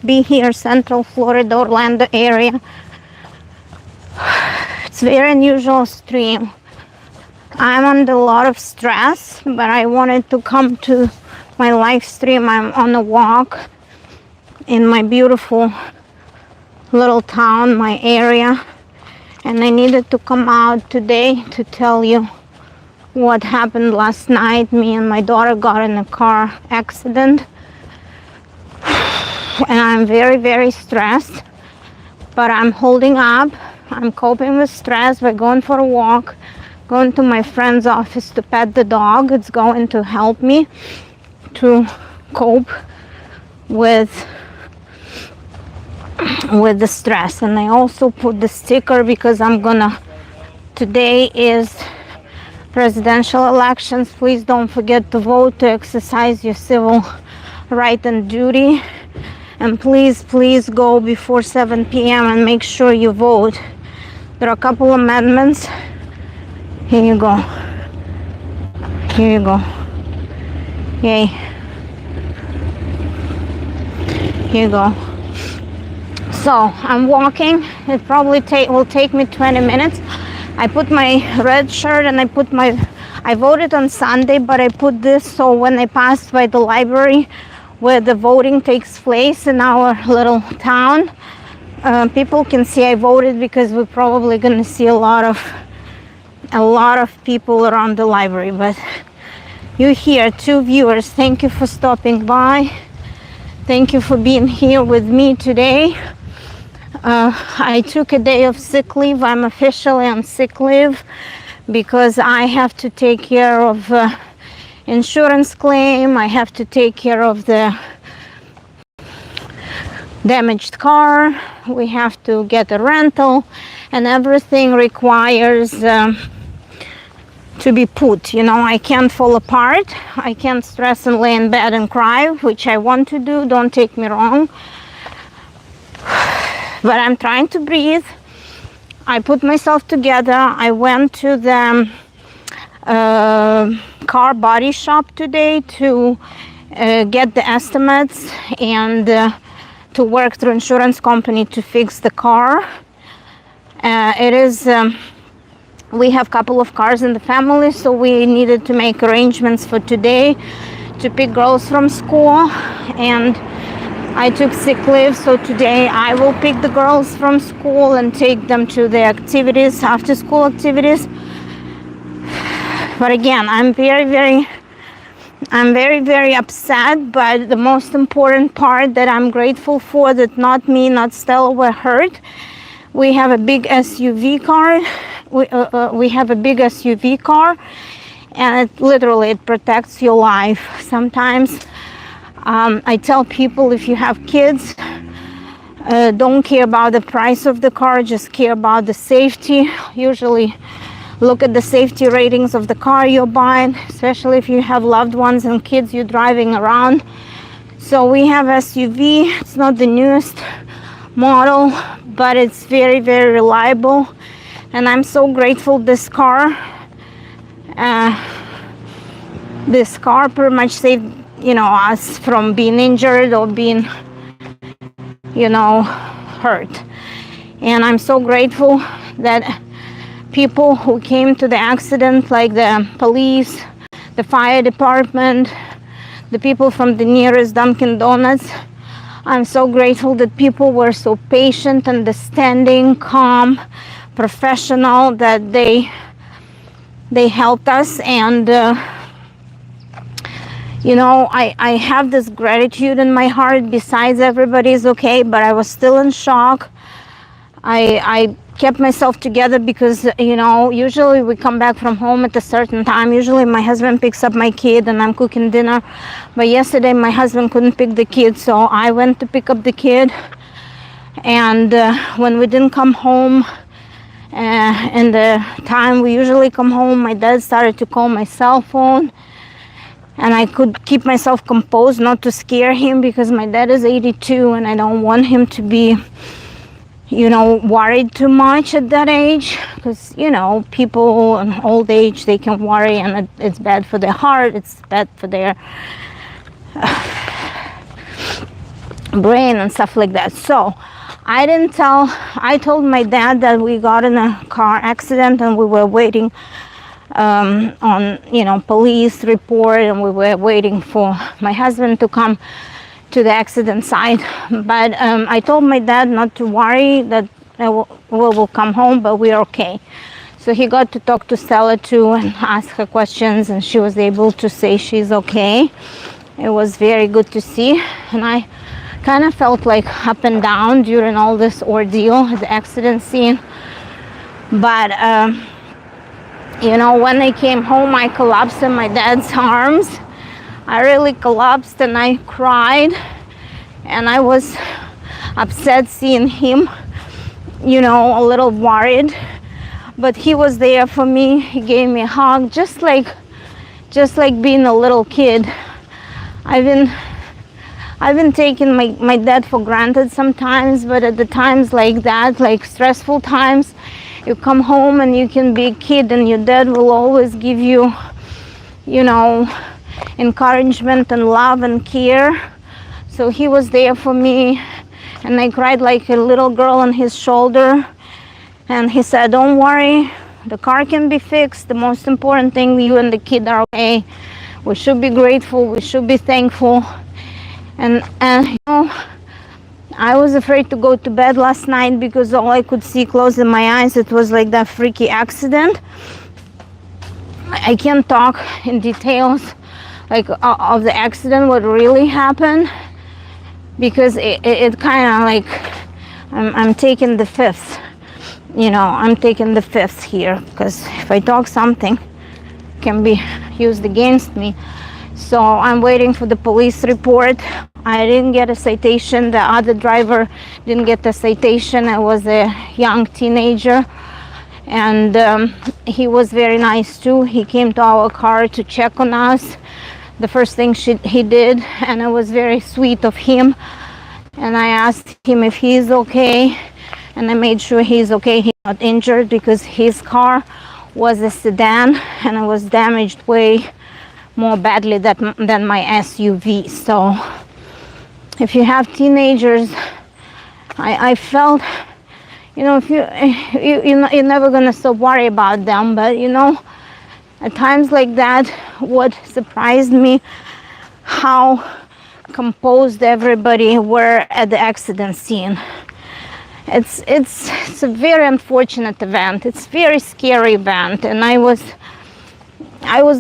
be here, Central Florida, Orlando area. It's very unusual stream. I'm under a lot of stress, but I wanted to come to my live stream. I'm on a walk in my beautiful little town, my area, and I needed to come out today to tell you what happened last night. Me and my daughter got in a car accident, and I'm very, very stressed, but I'm holding up. I'm coping with stress by going for a walk, going to my friend's office to pet the dog. It's going to help me to cope with the stress. And I also put the sticker because today is presidential elections. Please don't forget to vote, to exercise your civil right and duty. And please go before 7 p.m. and make sure you vote. There are a couple amendments. Here you go. Here you go. Yay. Here you go. So I'm walking. It probably will take me 20 minutes. I put my red shirt and I voted on Sunday, but I put this so when I pass by the library where the voting takes place in our little town, people can see I voted, because we're probably going to see a lot of people around the library. But you here, 2 viewers, thank you for stopping by. Thank you for being here with me today. I took a day of sick leave. I'm officially on sick leave because I have to take care of insurance claim. I have to take care of the damaged car. We have to get a rental, and everything requires to be put. I can't fall apart. I can't stress and lay in bed and cry, which I want to do. Don't take me wrong. But I'm trying to breathe. I put myself together. I went to the car body shop today to get the estimates and to work through insurance company to fix the car. We have a couple of cars in the family, so we needed to make arrangements for today to pick girls from school, and I took sick leave, so today I will pick the girls from school and take them to the activities, after school activities. But again, I'm very, very upset. But the most important part that I'm grateful for, that not me, not Stella were hurt. We have a big SUV car. We have a big SUV car, and it protects your life. Sometimes I tell people, if you have kids, don't care about the price of the car, just care about the safety. Usually look at the safety ratings of the car you're buying, especially if you have loved ones and kids you're driving around. So we have SUV. It's not the newest model, but it's very, very reliable, and I'm so grateful. This car pretty much saved us from being injured or being hurt. And I'm so grateful that people who came to the accident, like the police, the fire department, the people from the nearest Dunkin' Donuts, I'm so grateful that people were so patient, understanding, calm, professional, that they helped us. And I have this gratitude in my heart. Besides, everybody's okay, but I was still in shock. I kept myself together because, usually we come back from home at a certain time. Usually my husband picks up my kid and I'm cooking dinner. But yesterday my husband couldn't pick the kid, so I went to pick up the kid. And when we didn't come home, in the time we usually come home, my dad started to call my cell phone. And I could keep myself composed not to scare him, because my dad is 82 and I don't want him to be, worried too much at that age. Because, people in old age, they can worry, and it's bad for their heart, it's bad for their brain and stuff like that. So I told my dad that we got in a car accident and we were waiting on, police report, and we were waiting for my husband to come to the accident site. But I told my dad not to worry, that we'll come home, but we're okay. So he got to talk to Stella too and ask her questions, and she was able to say she's okay. It was very good to see, and I kind of felt like up and down during all this ordeal at the accident scene. But when I came home, I collapsed in my dad's arms. I really collapsed and I cried, and I was upset seeing him, a little worried, but he was there for me. He gave me a hug, just like being a little kid. I've been taking my dad for granted sometimes, but at the times like that, like stressful times, you come home and you can be a kid, and your dad will always give you, encouragement and love and care. So he was there for me, and I cried like a little girl on his shoulder. And he said, "Don't worry, the car can be fixed. The most important thing, you and the kid are okay. We should be grateful. We should be thankful." And I was afraid to go to bed last night because all I could see closing my eyes, it was like that freaky accident. I can't talk in details like of the accident, what really happened, because it kind of like I'm taking the fifth. I'm taking the fifth here, because if I talk, something can be used against me. So I'm waiting for the police report. I didn't get a citation. The other driver didn't get a citation. I was a young teenager, and he was very nice too. He came to our car to check on us. The first thing he did, and it was very sweet of him. And I asked him if he's okay, and I made sure he's okay. He's not injured, because his car was a sedan and it was damaged way more badly than my SUV. So if you have teenagers, I felt, if you're never gonna stop worry about them, but at times like that, what surprised me, how composed everybody were at the accident scene. It's a very unfortunate event. It's a very scary event, and I was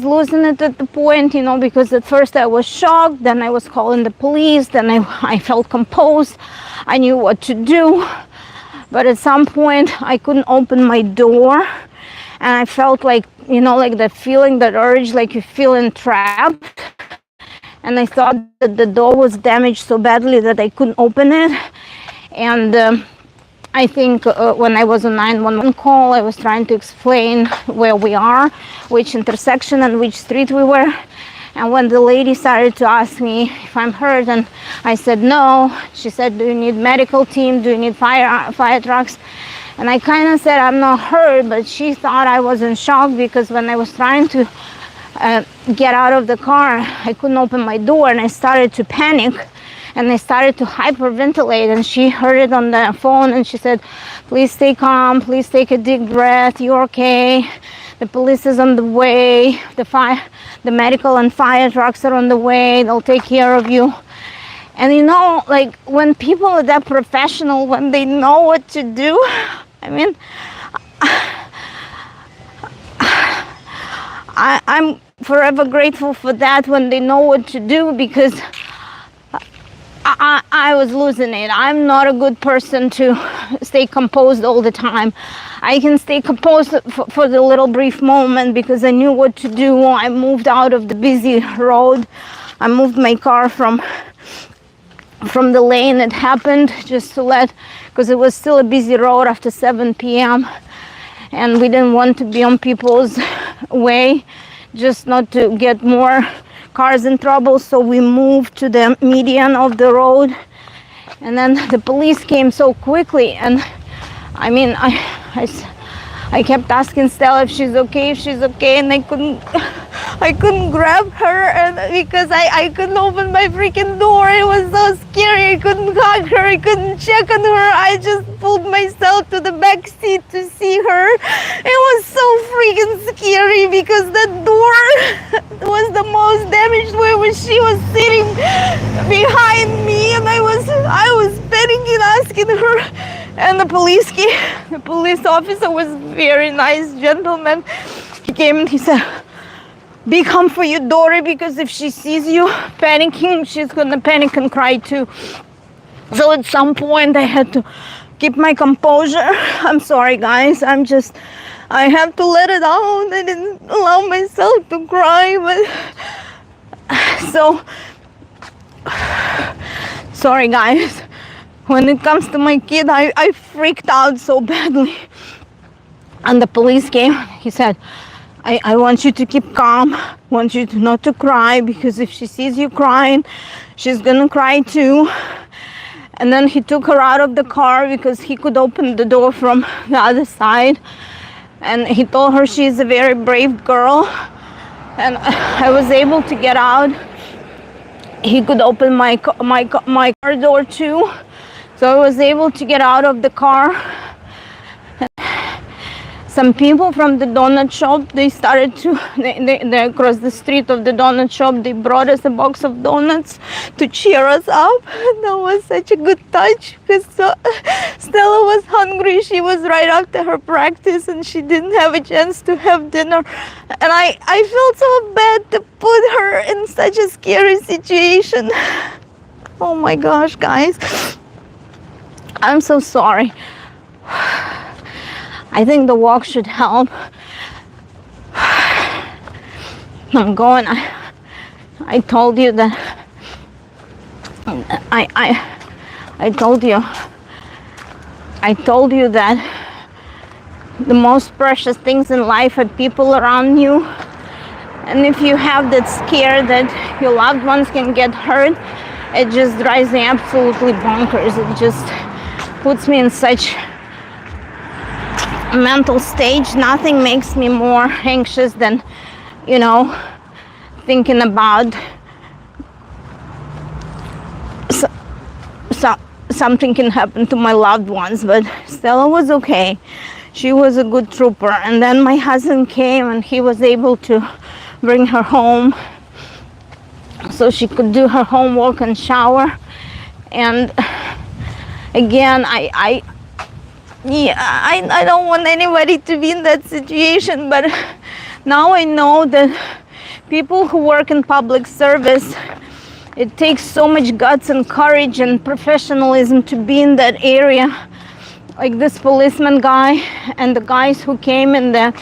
losing it at the point, because at first I was shocked, then I was calling the police, then I felt composed. I knew what to do, but at some point I couldn't open my door, and I felt like, like the feeling, that urge, like you're feeling trapped. And I thought that the door was damaged so badly that I couldn't open it. And I think when I was on 911 call, I was trying to explain where we are, which intersection and which street we were. And when the lady started to ask me if I'm hurt, and I said no, she said, "Do you need medical team? Do you need fire trucks?" And I kind of said I'm not hurt, but she thought I was in shock, because when I was trying to get out of the car, I couldn't open my door, and I started to panic, and I started to hyperventilate, and she heard it on the phone, and she said, "Please stay calm, please take a deep breath, you're okay, the police is on the way, the medical and fire trucks are on the way, they'll take care of you." And like when people are that professional, when they know what to do, I'm forever grateful for that, when they know what to do, because I was losing it. I'm not a good person to stay composed all the time. I can stay composed for the little brief moment, because I knew what to do. I moved out of the busy road. I moved my car from the lane it happened, just to because it was still a busy road after 7 p.m. and we didn't want to be on people's way, just not to get more cars in trouble. So we moved to the median of the road, and then the police came so quickly, and I kept asking Stella if she's okay, and I couldn't grab her, and because I couldn't open my freaking door. It was so scary. I couldn't hug her. I couldn't check on her. I just pulled myself to the back seat to see her. It was so freaking scary because that door was the most damaged where she was sitting behind me, and I was panicking, asking her. And the police officer was very nice gentleman. He came and he said, "Be calm for you, Dory, because if she sees you panicking, she's gonna panic and cry too." So at some point I had to keep my composure. I'm sorry, guys. I have to let it out. I didn't allow myself to cry, but so sorry, guys. When it comes to my kid, I freaked out so badly. And the police came. He said, I want you to keep calm. I want you to not to cry, because if she sees you crying, she's gonna cry too. And then he took her out of the car because he could open the door from the other side. And he told her she's a very brave girl. And I was able to get out. He could open my car door too. So I was able to get out of the car. Some people from the donut shop, they started to, they across the street of the donut shop, they brought us a box of donuts to cheer us up. That was such a good touch, because Stella was hungry. She was right after her practice and she didn't have a chance to have dinner. And I felt so bad to put her in such a scary situation. Oh my gosh, guys. I'm so sorry. I think the walk should help. I'm going. I told you that. I told you that the most precious things in life are people around you. And if you have that scare that your loved ones can get hurt, it just drives me absolutely bonkers. It just puts me in such mental stage. Nothing makes me more anxious than, thinking about something can happen to my loved ones. But Stella was okay. She was a good trooper. And then my husband came and he was able to bring her home so she could do her homework and shower. And again, I don't want anybody to be in that situation, but now I know that people who work in public service, it takes so much guts and courage and professionalism to be in that area. Like this policeman guy and the guys who came in the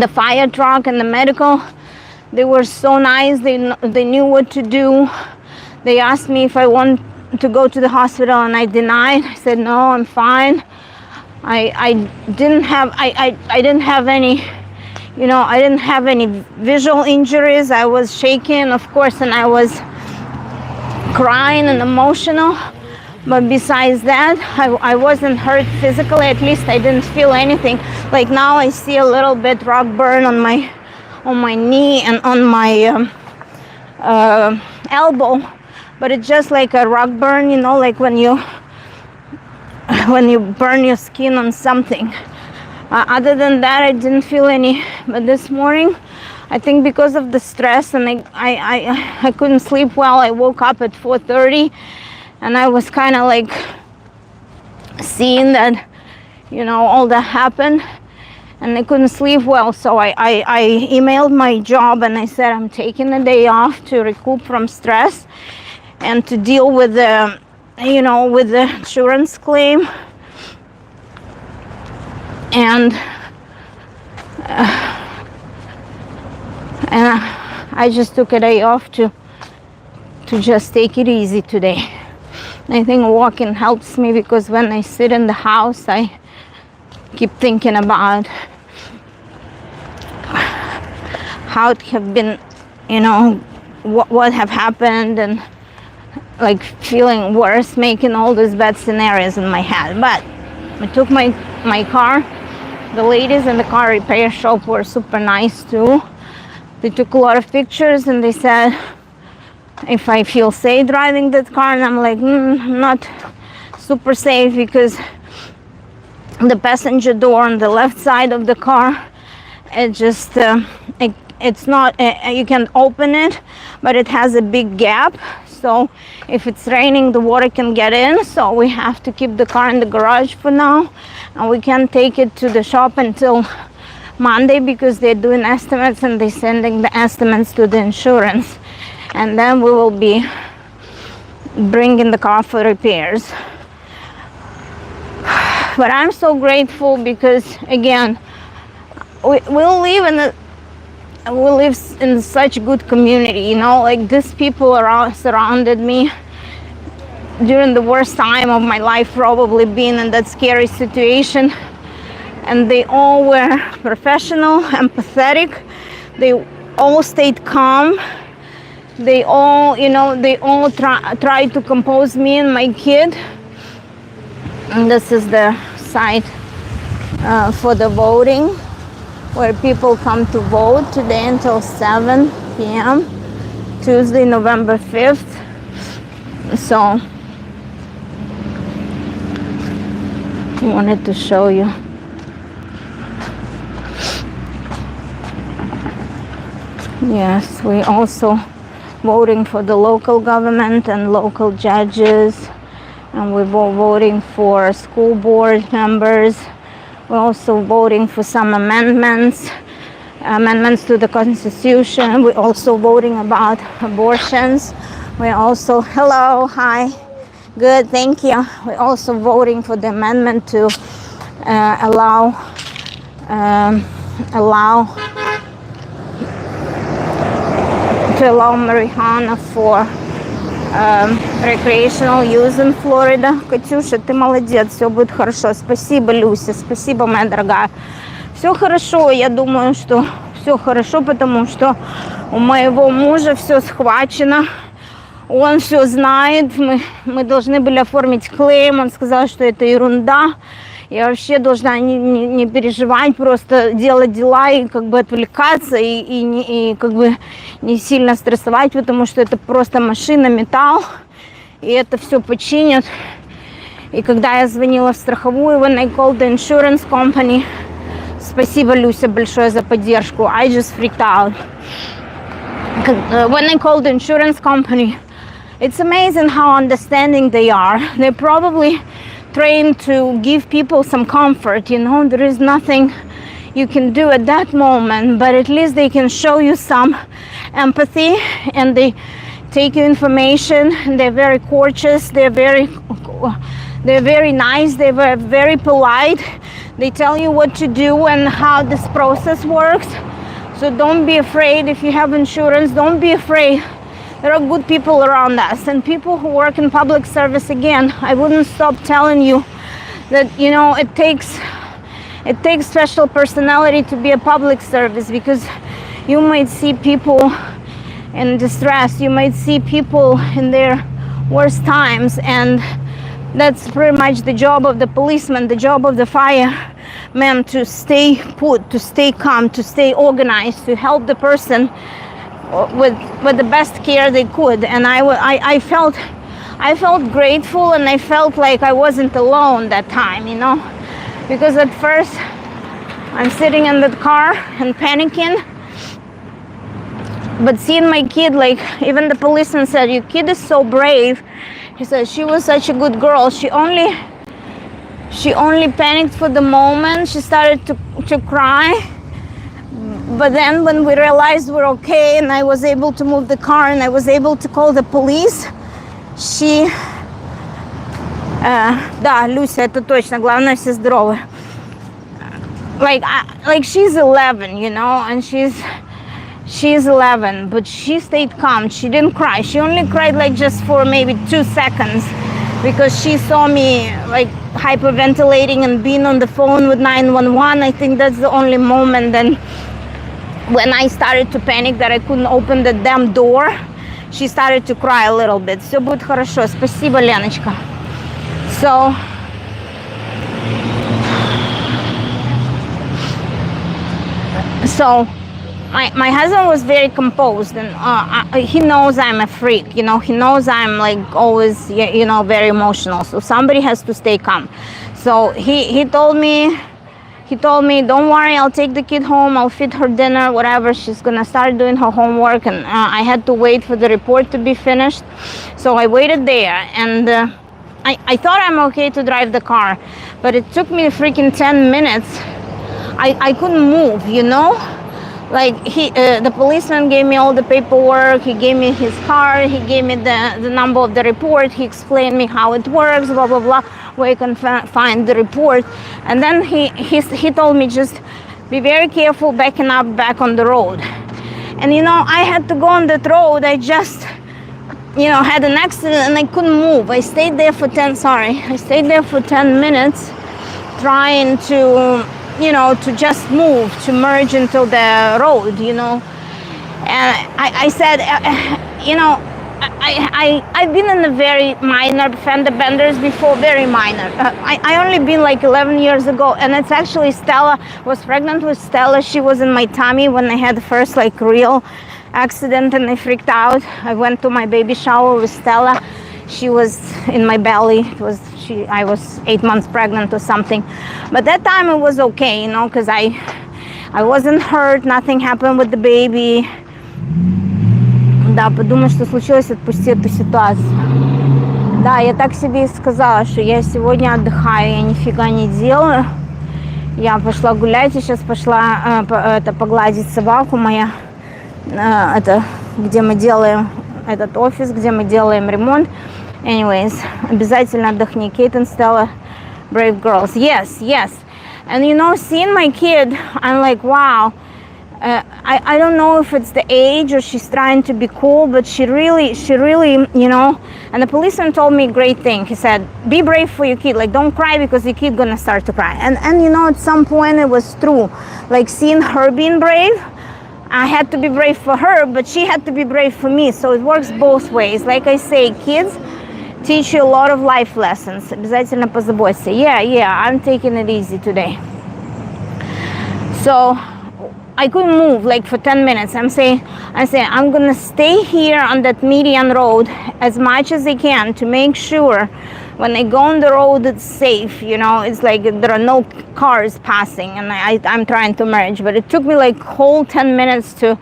fire truck and the medical, they were so nice. They knew what to do. They asked me if I want to go to the hospital, and I denied. I said no, I'm fine. I didn't have any, I didn't have any visual injuries. I was shaking, of course, and I was crying and emotional. But besides that, I wasn't hurt physically. At least I didn't feel anything. Like now I see a little bit rock burn on my knee and on my elbow. But it's just like a rock burn, like when you burn your skin on something. Other than that, I didn't feel any. But this morning, I think because of the stress and I couldn't sleep well, I woke up at 4:30, and I was kind of like seeing that, all that happened, and I couldn't sleep well. So I emailed my job and I said I'm taking a day off to recoup from stress and to deal with the insurance claim. And I just took a day off to just take it easy today. I think walking helps me, because when I sit in the house, I keep thinking about how it have been, what have happened, and like feeling worse, making all these bad scenarios in my head. But I took my car. The ladies in the car repair shop were super nice too. They took a lot of pictures and they said if I feel safe driving that car, and I'm like, I'm not super safe because the passenger door on the left side of the car, it just it's not you can open it, but it has a big gap, so if it's raining the water can get in, so we have to keep the car in the garage for now, and we can't take it to the shop until Monday because they're doing estimates and they're sending the estimates to the insurance, and then we will be bringing the car for repairs. But I'm so grateful because again we live in such a good community, you know, like these people around surrounded me during the worst time of my life, probably being in that scary situation, and they all were professional, empathetic, they all stayed calm, they all, you know, they all tried to compose me and my kid. And this is the site for the voting, where people come to vote today until 7 p.m. Tuesday, November 5th. So I wanted to show you. Yes, we also voting for the local government and local judges, and we're voting for school board members. We're also voting for some amendments to the Constitution. We're also voting about abortions. We're also, hello, hi, good, thank you. We're also voting for the amendment to allow marijuana for recreational use in Florida. Катюша, ты молодец, все будет хорошо. Спасибо, Люся, спасибо, моя дорогая. Все хорошо, я думаю, что все хорошо, потому что у моего мужа все схвачено. Он все знает. Мы должны были оформить клейм. Он сказал, что это ерунда. Я вообще должна не переживать, просто делать дела и как бы отвлекаться и как бы не сильно стрессовать, потому что это просто машина, металл, и это все починят. И когда я звонила в страховую, when I called the insurance company, спасибо, Люся, большое за поддержку, I just freaked out. When I called the insurance company, it's amazing how understanding they are. They're probably trained to give people some comfort, you know, there is nothing you can do at that moment, but at least they can show you some empathy, and they take you information, and they're very courteous, they're very nice, they're very polite, they tell you what to do and how this process works. So don't be afraid. If you have insurance, don't be afraid. There are good people around us, and people who work in public service. Again, I wouldn't stop telling you that, you know, it takes special personality to be a public service, because you might see people in distress, you might see people in their worst times, and that's pretty much the job of the policeman, the job of the fireman, to stay put, to stay calm, to stay organized, to help the person with the best care they could. And I felt grateful, and I felt like I wasn't alone that time, you know, because at first I'm sitting in the car and panicking, but seeing my kid, like even the policeman said, your kid is so brave. He said she was such a good girl. She only panicked for the moment. She started to cry. But then when we realized we're okay, and I was able to move the car, and I was able to call the police, she... Да, Люся, это точно. Главное, все здоровы. Like she's 11, you know, and she's 11, but she stayed calm. She didn't cry. She only cried like just for maybe 2 seconds, because she saw me like hyperventilating and being on the phone with 911. I think that's the only moment then when I started to panic that I couldn't open the damn door. She started to cry a little bit. Все будет хорошо. Спасибо, Леночка. So my husband was very composed, and he knows I'm a freak, you know, he knows I'm like always, you know, very emotional, so somebody has to stay calm. So he told me, don't worry, I'll take the kid home, I'll feed her dinner, whatever, she's gonna start doing her homework. And I had to wait for the report to be finished, so I waited there. And I thought I'm okay to drive the car, but it took me freaking 10 minutes. I couldn't move, you know, like the policeman gave me all the paperwork, he gave me his card, he gave me the number of the report, he explained me how it works, blah blah blah, where you can find the report. And then he told me, just be very careful backing up back on the road. And you know, I had to go on that road. I just, you know, had an accident and I couldn't move. I stayed there for 10 minutes trying to, you know, to just move, to merge into the road, you know. And I said, you know, I've been in a very minor fender benders before, very minor. I only been like 11 years ago, and it's actually Stella, was pregnant with Stella. She was in my tummy when I had the first like real accident and I freaked out. I went to my baby shower with Stella. She was in my belly. I was 8 months pregnant or something. But that time it was okay, you know, because I wasn't hurt, nothing happened with the baby. Да, подумай, что случилось, отпусти эту ситуацию. Да, я так себе и сказала, что я сегодня отдыхаю, я нифига не делаю. Я пошла гулять, и сейчас пошла погладить собаку моя. Это где мы делаем этот офис, где мы делаем ремонт. Anyways, обязательно отдохни. Kate and Stella, brave girls. Yes, yes. And you know, seeing my kid, I'm like, wow. I don't know if it's the age or she's trying to be cool, but she really, you know. And the policeman told me a great thing. He said, be brave for your kid. Like, don't cry because your kid gonna start to cry. And you know, at some point it was true. Like, seeing her being brave, I had to be brave for her, but she had to be brave for me. So it works both ways. Like I say, kids teach you a lot of life lessons. Обязательно позаботься. Yeah, I'm taking it easy today. So I couldn't move like for 10 minutes. I say I'm gonna stay here on that median road as much as I can to make sure when I go on the road it's safe, you know. It's like there are no cars passing, and I'm trying to merge, but it took me like whole 10 minutes to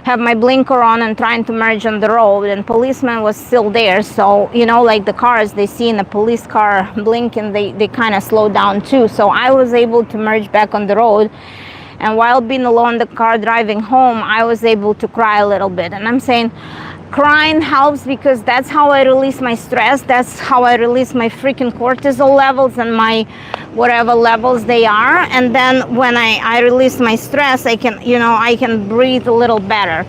have my blinker on and trying to merge on the road, and policeman was still there. So, you know, like the cars, they see in a police car blinking, they kind of slow down too. So I was able to merge back on the road. And while being alone in the car driving home, I was able to cry a little bit. And I'm saying crying helps because that's how I release my stress. That's how I release my freaking cortisol levels and my whatever levels they are. And then when I release my stress, I can, you know, I can breathe a little better.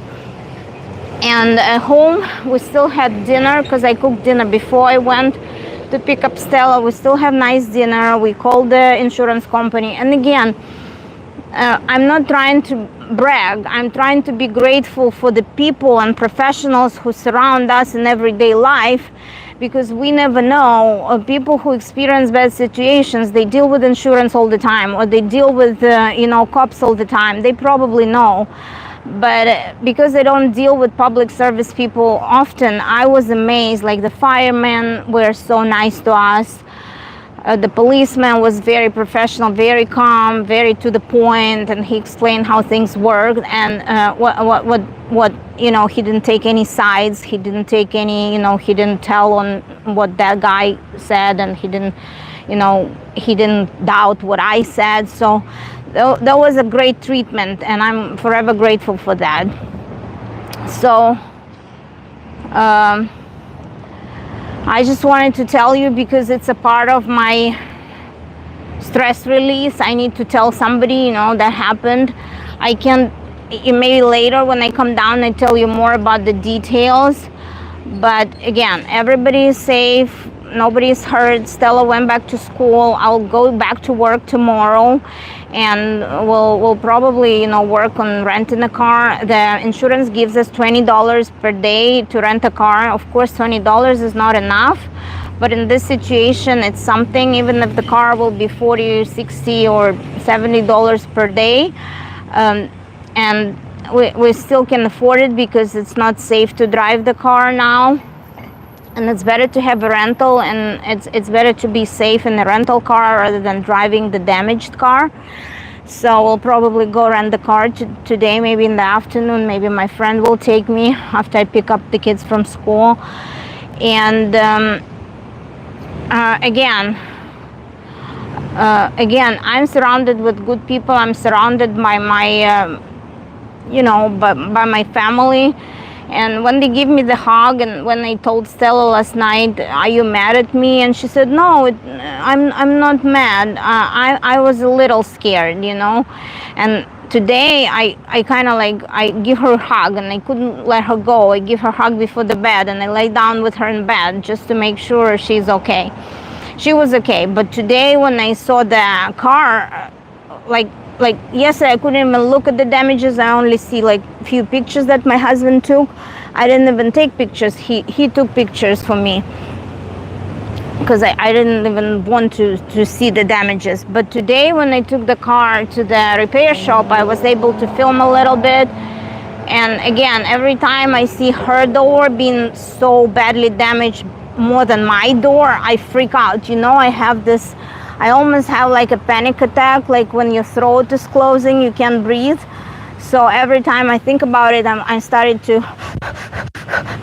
And at home, we still had dinner because I cooked dinner before I went to pick up Stella. We still have nice dinner. We called the insurance company. And again, I'm not trying to brag. I'm trying to be grateful for the people and professionals who surround us in everyday life, because we never know. People who experience bad situations, they deal with insurance all the time, or they deal with you know, cops all the time. They probably know. But because I don't deal with public service people often, I was amazed. Like the firemen were so nice to us. The policeman was very professional, very calm, very to the point, and he explained how things worked. And what you know, he didn't take any sides. He didn't take any, you know, he didn't tell on what that guy said, and he didn't, you know, he didn't doubt what I said. So that was a great treatment, and I'm forever grateful for that. So I just wanted to tell you because it's a part of my stress release. I need to tell somebody, you know, that happened. I can, maybe later when I come down, I tell you more about the details. But again, everybody is safe. Nobody is hurt. Stella went back to school. I'll go back to work tomorrow, and we'll probably, you know, work on renting a car. The insurance gives us $20 per day to rent a car. Of course, $20 is not enough, but in this situation, it's something. Even if the car will be $40, $60, or $70 per day, and we still can afford it because it's not safe to drive the car now, and it's better to have a rental, and it's better to be safe in a rental car rather than driving the damaged car. So we'll probably go rent the car today, maybe in the afternoon. Maybe my friend will take me after I pick up the kids from school. And again, I'm surrounded with good people. I'm surrounded by my by my family. And when they give me the hug, and when I told Stella last night, "Are you mad at me?" and she said, "No, I'm not mad. I was a little scared, And today I kind of I give her a hug, and I couldn't let her go. I give her a hug before the bed, and I lay down with her in bed just to make sure she's okay. She was okay. But today when I saw the car, like yesterday, I couldn't even look at the damages. I only see a few pictures that my husband took. I didn't even take pictures. He took pictures for me because I didn't even want to see the damages. But today when I took the car to the repair shop, I was able to film a little bit. And again, every time I see her door being so badly damaged more than my door, I freak out. I have this, I almost have a panic attack, like when your throat is closing, you can't breathe. So every time I think about it, I started to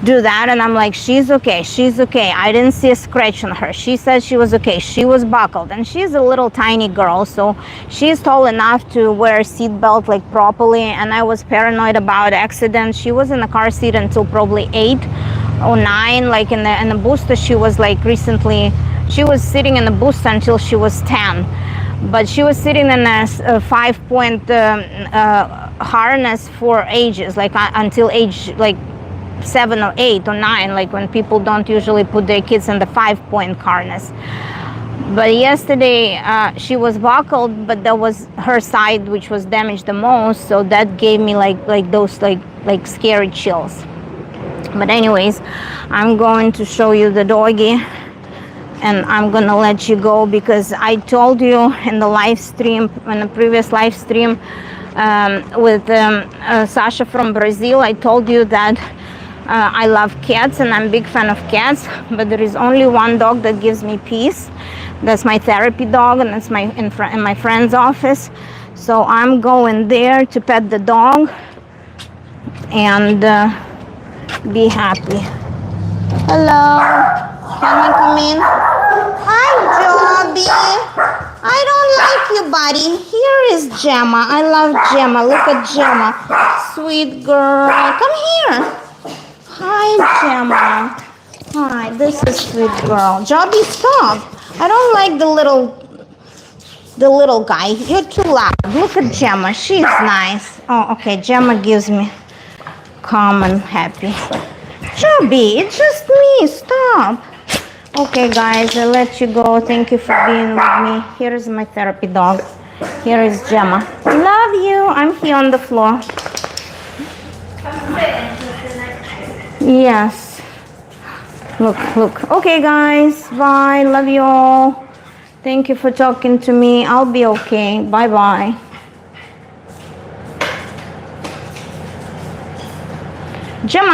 do that, and I'm like, she's okay. I didn't see a scratch on her. She said she was okay. She was buckled, and she's a little tiny girl, so she's tall enough to wear a seatbelt properly. And I was paranoid about accidents. She was in the car seat until probably 8 or 9, in the booster. She was recently. She was sitting in the booster until she was 10, but she was sitting in a 5-point harness for ages, until age 7 or 8 or 9, when people don't usually put their kids in the 5-point harness. But yesterday she was buckled, but that was her side which was damaged the most, so that gave me those scary chills. But anyways, I'm going to show you the doggy. And I'm gonna let you go because I told you in the live stream, in the previous live stream with Sasha from Brazil, I told you that I love cats and I'm a big fan of cats, but there is only one dog that gives me peace. That's my therapy dog, and that's in my friend's office. So I'm going there to pet the dog and be happy. Hello, can we come in? Hi, Joby. I don't like you, buddy. Here is Gemma. I love Gemma. Look at Gemma. Sweet girl. Come here. Hi, Gemma. Hi, this is sweet girl. Joby, stop. I don't like the little guy. You're too loud. Look at Gemma. She's nice. Oh, okay. Gemma gives me calm and happy. Joby, it's just me. Stop. Okay, guys, I'll let you go. Thank you for being with me. Here is my therapy dog. Here is Gemma. Love you. I'm here on the floor. Yes. Look. Okay, guys. Bye. Love you all. Thank you for talking to me. I'll be okay. Bye-bye. Gemma.